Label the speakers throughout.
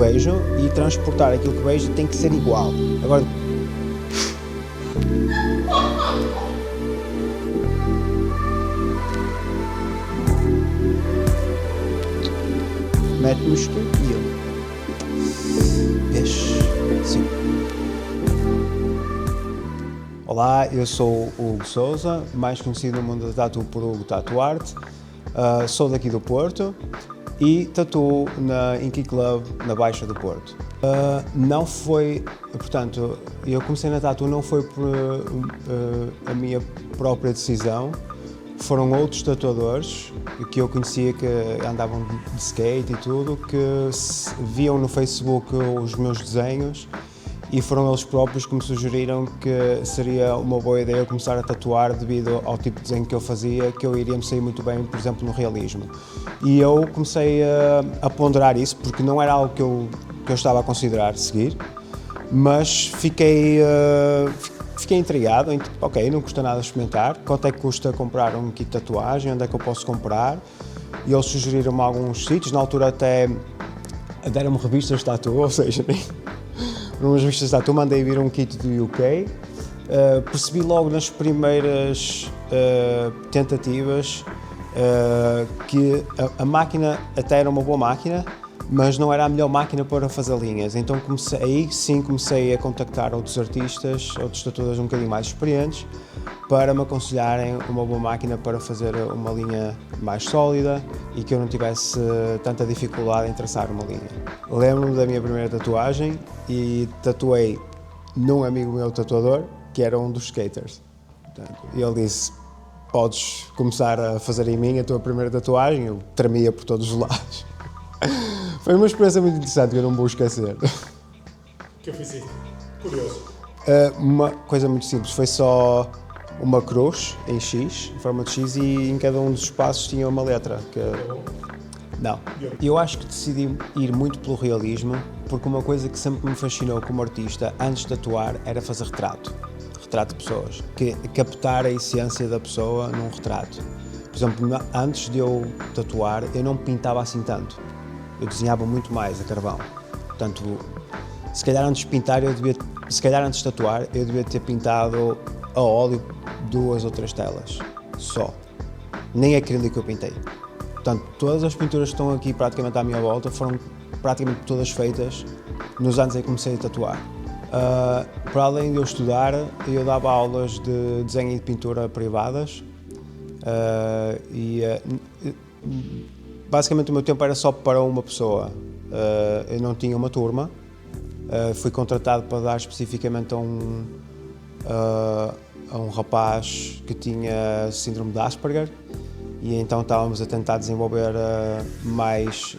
Speaker 1: vejo e transportar aquilo que vejo tem que ser igual. Agora, mete-me isto e eu. Vês? Sim. Olá, eu sou o Hugo Sousa, mais conhecido no mundo da tatu por Hugo Tattoo Art. Sou daqui do Porto e tatuo na Inky Club na Baixa do Porto. Não foi, portanto, eu comecei na tatu não foi por a minha própria decisão. Foram outros tatuadores que eu conhecia que andavam de skate e tudo, que viam no Facebook os meus desenhos e foram eles próprios que me sugeriram que seria uma boa ideia eu começar a tatuar devido ao tipo de desenho que eu fazia, que eu iria me sair muito bem, por exemplo, no realismo. E eu comecei a ponderar isso, porque não era algo que eu estava a considerar seguir, mas fiquei intrigado, ok, não custa nada experimentar, quanto é que custa comprar um kit de tatuagem, onde é que eu posso comprar, e eles sugeriram-me alguns sítios, na altura até deram-me revistas de tatu, ou seja, umas revistas de tatu, mandei vir um kit do UK, percebi logo nas primeiras tentativas que a máquina até era uma boa máquina, mas não era a melhor máquina para fazer linhas, então comecei a contactar outros artistas, outros tatuadores um bocadinho mais experientes, para me aconselharem uma boa máquina para fazer uma linha mais sólida e que eu não tivesse tanta dificuldade em traçar uma linha. Lembro-me da minha primeira tatuagem e tatuei num amigo meu tatuador, que era um dos skaters. E ele disse, podes começar a fazer em mim a tua primeira tatuagem, eu tremia por todos os lados. Foi uma experiência muito interessante que eu não vou esquecer.
Speaker 2: Que eu fiz isso? Curioso.
Speaker 1: Uma coisa muito simples, foi só uma cruz em X, em forma de X, e em cada um dos espaços tinha uma letra. Não. Eu acho que decidi ir muito pelo realismo, porque uma coisa que sempre me fascinou como artista, antes de tatuar, era fazer retrato de pessoas, captar a essência da pessoa num retrato. Por exemplo, antes de eu tatuar, eu não pintava assim tanto. Eu desenhava muito mais a carvão. Portanto, se calhar antes de tatuar, eu devia ter pintado a óleo 2 ou 3 telas, só. Nem acrílico eu pintei. Portanto, todas as pinturas que estão aqui praticamente à minha volta foram praticamente todas feitas nos anos em que comecei a tatuar. Para além de eu estudar, eu dava aulas de desenho e de pintura privadas. Basicamente o meu tempo era só para uma pessoa, eu não tinha uma turma, fui contratado para dar especificamente a um rapaz que tinha síndrome de Asperger e então estávamos a tentar desenvolver mais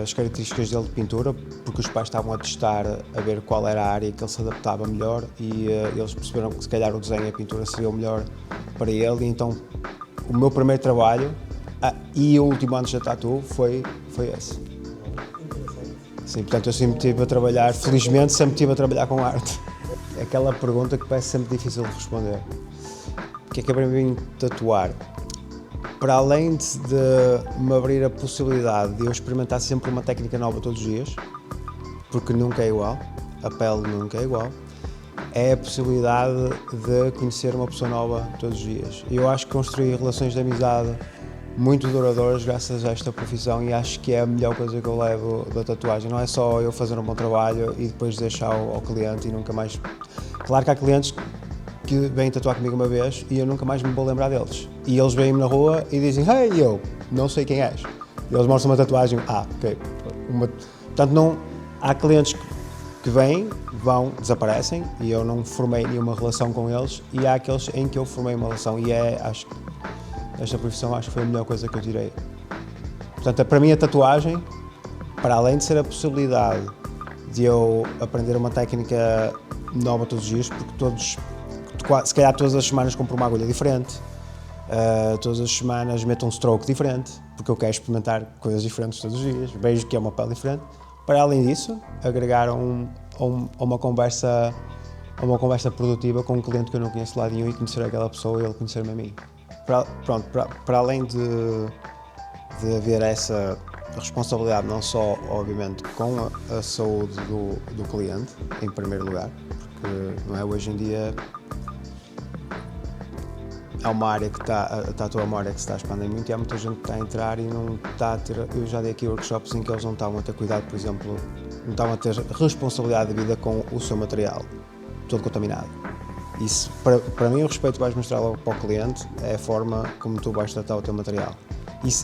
Speaker 1: as características dele de pintura, porque os pais estavam a testar a ver qual era a área que ele se adaptava melhor e eles perceberam que se calhar o desenho e a pintura seria o melhor para ele, e então o meu primeiro trabalho e o último ano de tatu foi esse. Sim, portanto eu sempre estive a trabalhar, felizmente sempre estive a trabalhar com arte. É aquela pergunta que parece sempre difícil de responder. O que é para mim tatuar? Para além de me abrir a possibilidade de eu experimentar sempre uma técnica nova todos os dias, porque nunca é igual, a pele nunca é igual, é a possibilidade de conhecer uma pessoa nova todos os dias. Eu acho que construí relações de amizade muito duradouras graças a esta profissão e acho que é a melhor coisa que eu levo da tatuagem. Não é só eu fazer um bom trabalho e depois deixar ao cliente e nunca mais... Claro que há clientes que vêm tatuar comigo uma vez e eu nunca mais me vou lembrar deles. E eles vêm-me na rua e dizem, hey, eu não sei quem és. E eles mostram uma tatuagem, ok. Portanto, não... Há clientes que vêm, vão, desaparecem e eu não formei nenhuma relação com eles, e há aqueles em que eu formei uma relação e acho que esta profissão acho que foi a melhor coisa que eu tirei. Portanto, para mim a tatuagem, para além de ser a possibilidade de eu aprender uma técnica nova todos os dias, porque se calhar todas as semanas compro uma agulha diferente, todas as semanas meto um stroke diferente, porque eu quero experimentar coisas diferentes todos os dias, vejo que é uma pele diferente. Para além disso, agregar a uma conversa produtiva com um cliente que eu não conheço de lado nenhum e conhecer aquela pessoa e ele conhecer-me a mim. Para além de haver essa responsabilidade não só, obviamente, com a saúde do cliente, em primeiro lugar, porque não é, hoje em dia é uma área que é uma área que se está a expandir muito e há muita gente que está a entrar e não está a ter. Eu já dei aqui workshops em que eles não estavam a ter cuidado, por exemplo, não estavam a ter responsabilidade de vida com o seu material, todo contaminado. Isso, para mim, o respeito que vais mostrar logo para o cliente é a forma como tu vais tratar o teu material.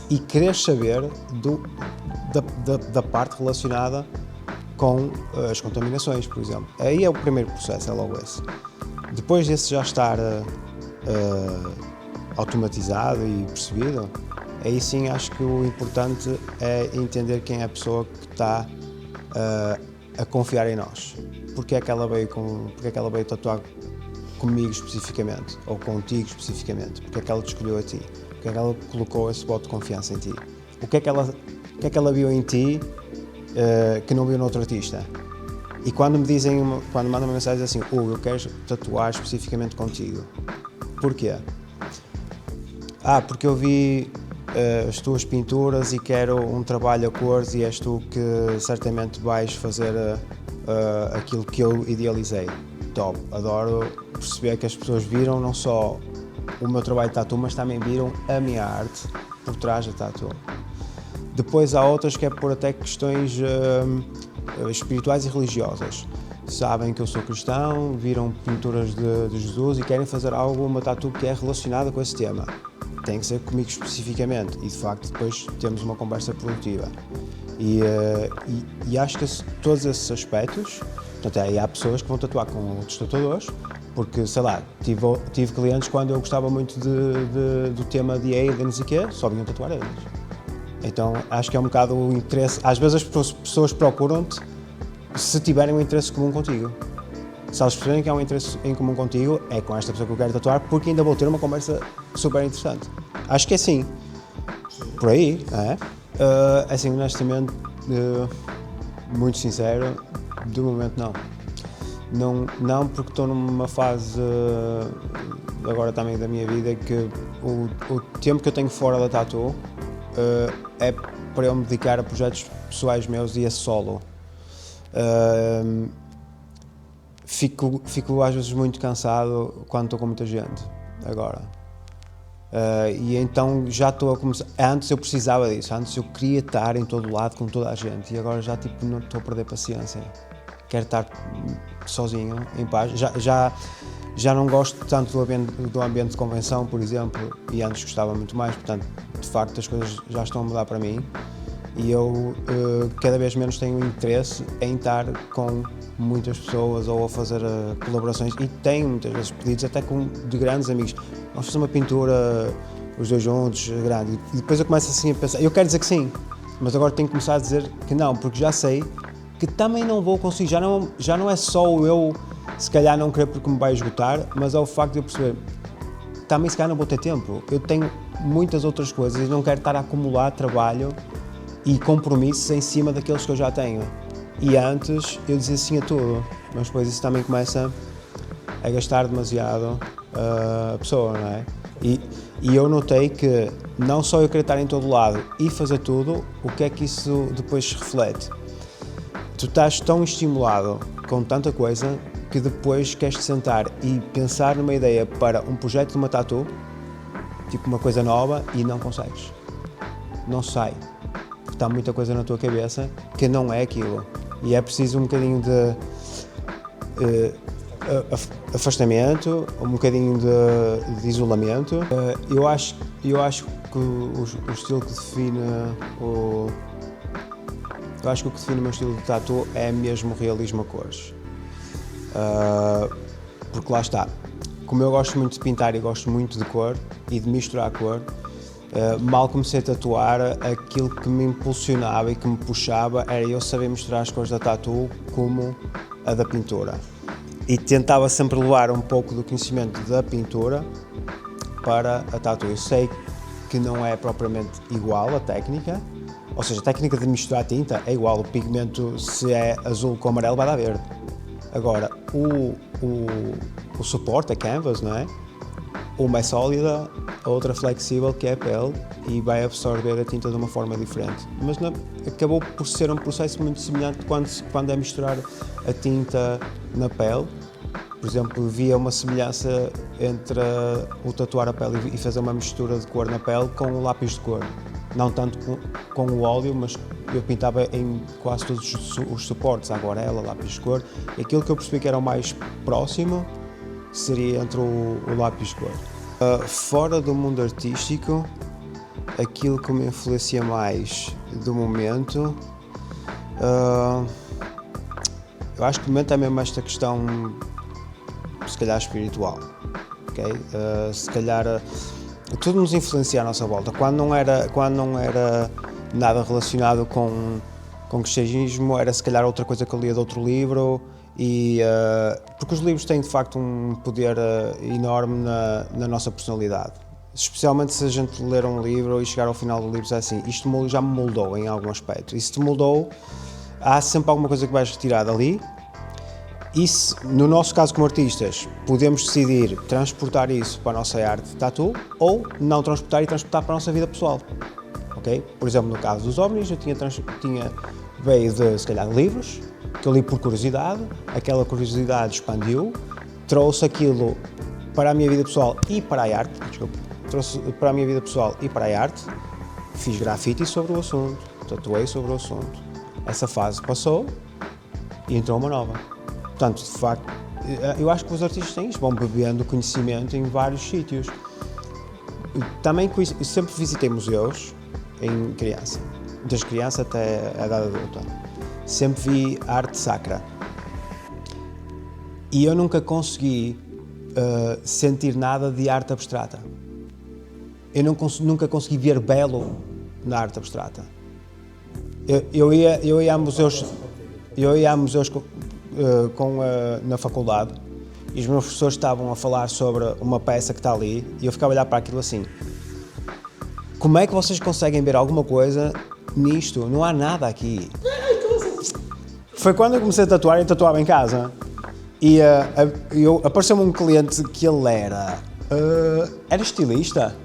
Speaker 1: E queres saber da parte relacionada com as contaminações, por exemplo. Aí é o primeiro processo, é logo esse. Depois desse já estar automatizado e percebido, aí sim acho que o importante é entender quem é a pessoa que está a confiar em nós. Porque é que ela veio tatuar comigo especificamente, ou contigo especificamente, porque é que ela te escolheu a ti, porque é que ela colocou esse voto de confiança em ti, o que é que ela viu em ti que não viu noutro artista. E quando mandam uma mensagem assim, eu quero tatuar especificamente contigo, porquê? Porque eu vi as tuas pinturas e quero um trabalho a cores e és tu que certamente vais fazer aquilo que eu idealizei. Top, adoro perceber que as pessoas viram não só o meu trabalho de tatu, mas também viram a minha arte por trás da tatu. Depois há outras que é por até questões espirituais e religiosas. Sabem que eu sou cristão, viram pinturas de Jesus e querem fazer uma tatu que é relacionada com esse tema. Tem que ser comigo especificamente e de facto depois temos uma conversa produtiva. E acho que todos esses aspectos, portanto, aí há pessoas que vão tatuar com outros tatuadores, porque, sei lá, tive clientes quando eu gostava muito do tema de aliens e quê, só vinham tatuar aliens. Então acho que é um bocado o interesse, às vezes as pessoas procuram-te se tiverem um interesse comum contigo. Se elas perceberem que há um interesse em comum contigo, é com esta pessoa que eu quero tatuar, porque ainda vou ter uma conversa super interessante. Acho que é assim. Por aí, assim, honestamente, muito sincero, de momento não, porque estou numa fase agora também da minha vida que o tempo que eu tenho fora da tatu é para eu me dedicar a projetos pessoais meus e a solo. Fico às vezes muito cansado quando estou com muita gente agora. E então já estou a começar. Antes eu precisava disso, antes eu queria estar em todo lado com toda a gente e agora já não estou a perder paciência. Quero estar sozinho, em paz. Já não gosto tanto do ambiente de convenção, por exemplo, e antes gostava muito mais, portanto, de facto as coisas já estão a mudar para mim e eu cada vez menos tenho interesse em estar com muitas pessoas ou a fazer colaborações e tenho muitas vezes pedidos até de grandes amigos. Vamos fazer uma pintura os dois juntos, grande, e depois eu começo assim a pensar, eu quero dizer que sim, mas agora tenho que começar a dizer que não, porque já sei que também não vou conseguir, já não é só eu se calhar não querer porque me vai esgotar, mas é o facto de eu perceber, também se calhar não vou ter tempo, eu tenho muitas outras coisas e não quero estar a acumular trabalho e compromissos em cima daqueles que eu já tenho. E antes eu dizia sim a tudo, mas depois isso também começa a gastar demasiado a pessoa, não é? E eu notei que não só eu querer estar em todo lado e fazer tudo, o que é que isso depois se reflete? Tu estás tão estimulado com tanta coisa que depois queres-te sentar e pensar numa ideia para um projeto de uma tatu, tipo uma coisa nova, e não consegues. Não sai. Porque está muita coisa na tua cabeça que não é aquilo. E é preciso um bocadinho de afastamento, um bocadinho de isolamento. Eu acho que o estilo que define eu acho que o que define o meu estilo de tatu é mesmo o realismo a cores. Porque lá está, como eu gosto muito de pintar e gosto muito de cor e de misturar a cor, mal comecei a tatuar, aquilo que me impulsionava e que me puxava era eu saber misturar as cores da tatu como a da pintura. E tentava sempre levar um pouco do conhecimento da pintura para a tatu. Eu sei que não é propriamente igual a técnica, ou seja, a técnica de misturar tinta é igual, o pigmento se é azul com amarelo vai dar verde. Agora, o suporte, a canvas, não é? Uma é sólida, a outra flexível, que é a pele, e vai absorver a tinta de uma forma diferente. Mas acabou por ser um processo muito semelhante quando é misturar a tinta na pele. Por exemplo, via uma semelhança entre o tatuar a pele e fazer uma mistura de cor na pele com o lápis de cor. Não tanto com o óleo, mas eu pintava em quase todos os suportes, a aguarela, lápis de cor. E aquilo que eu percebi que era o mais próximo seria entre o lápis de cor. Fora do mundo artístico, aquilo que me influencia mais do momento, eu acho que no momento é mesmo esta questão, se calhar, espiritual, ok? Se calhar tudo nos influencia à nossa volta. Quando não era nada relacionado com cristianismo, era se calhar outra coisa que eu lia de outro livro, porque os livros têm de facto um poder enorme na nossa personalidade. Especialmente se a gente ler um livro e chegar ao final do livro é assim, isto já me moldou em algum aspecto. E se te moldou, há sempre alguma coisa que vais retirar dali. E se, no nosso caso como artistas, podemos decidir transportar isso para a nossa arte de tatu ou não transportar e transportar para a nossa vida pessoal. Okay? Por exemplo, no caso dos OVNIs, eu veio de, se calhar, livros, que eu li por curiosidade, aquela curiosidade expandiu, trouxe aquilo para a minha vida pessoal e para a arte, fiz grafite sobre o assunto, tatuei sobre o assunto. Essa fase passou e entrou uma nova. Portanto, de facto, eu acho que os artistas têm isto, vão bebendo conhecimento em vários sítios. Também sempre visitei museus em criança, desde criança até a idade adulta. Sempre vi arte sacra. E eu nunca consegui sentir nada de arte abstrata. Eu nunca consegui ver belo na arte abstrata. Eu ia a museus na faculdade e os meus professores estavam a falar sobre uma peça que está ali e eu ficava a olhar para aquilo assim: como é que vocês conseguem ver alguma coisa nisto? Não há nada aqui. Foi quando eu comecei a tatuar, eu tatuava em casa e apareceu-me um cliente que ele era estilista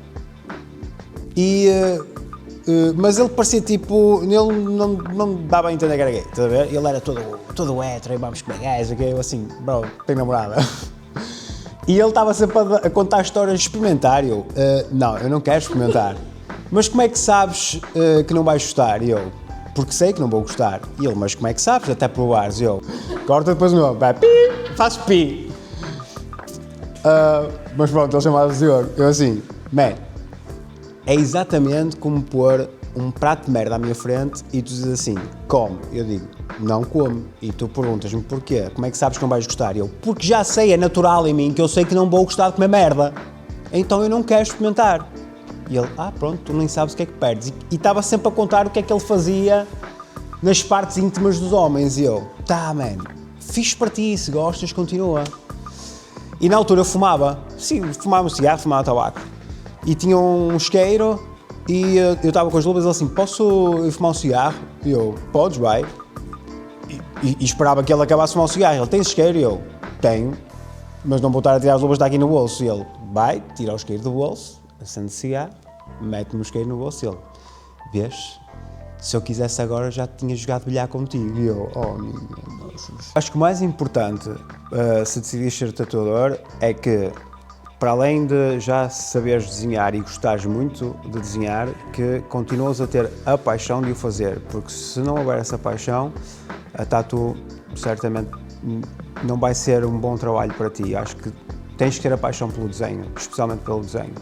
Speaker 1: mas ele parecia tipo, ele não dava a entender que era gay, estás a ver? Ele era todo hétero, e vamos comer gajo, eu assim, bro, tenho namorada. E ele estava sempre a contar histórias de experimentar, não, eu não quero experimentar. Mas como é que sabes que não vais gostar? E eu, porque sei que não vou gostar. E ele, mas como é que sabes? Até provares. E eu, corta depois o meu, vai pi, faz pi. Mas pronto, ele chamava-se Diogo. Eu assim, man, é exatamente como pôr um prato de merda à minha frente e tu dizes assim, come. Eu digo, não como. E tu perguntas-me porquê? Como é que sabes que não vais gostar? E eu, porque já sei, é natural em mim que eu sei que não vou gostar de comer merda. Então eu não quero experimentar. E ele, pronto, tu nem sabes o que é que perdes. E estava sempre a contar o que é que ele fazia nas partes íntimas dos homens. E eu, man, fixe para ti, se gostas, continua. E na altura eu fumava. Sim, fumava um cigarro, fumava tabaco. E tinha um isqueiro e eu estava com as luvas e ele assim, posso ir fumar um cigarro? E eu, podes, vai. E esperava que ele acabasse de fumar um cigarro. Ele, tens isqueiro? E eu, tenho, mas não vou estar a tirar as luvas daqui no bolso. E ele, vai, tira o isqueiro do bolso, acende o cigarro, mete-me o isqueiro no bolso e ele, vês, se eu quisesse agora já tinha jogado bilhar contigo. E eu, minha nossa. Acho que o mais importante, se decidires ser tatuador, é que, para além de já saberes desenhar e gostares muito de desenhar, que continuas a ter a paixão de o fazer, porque se não houver essa paixão, a tatu certamente não vai ser um bom trabalho para ti. Acho que tens que ter a paixão pelo desenho, especialmente pelo desenho.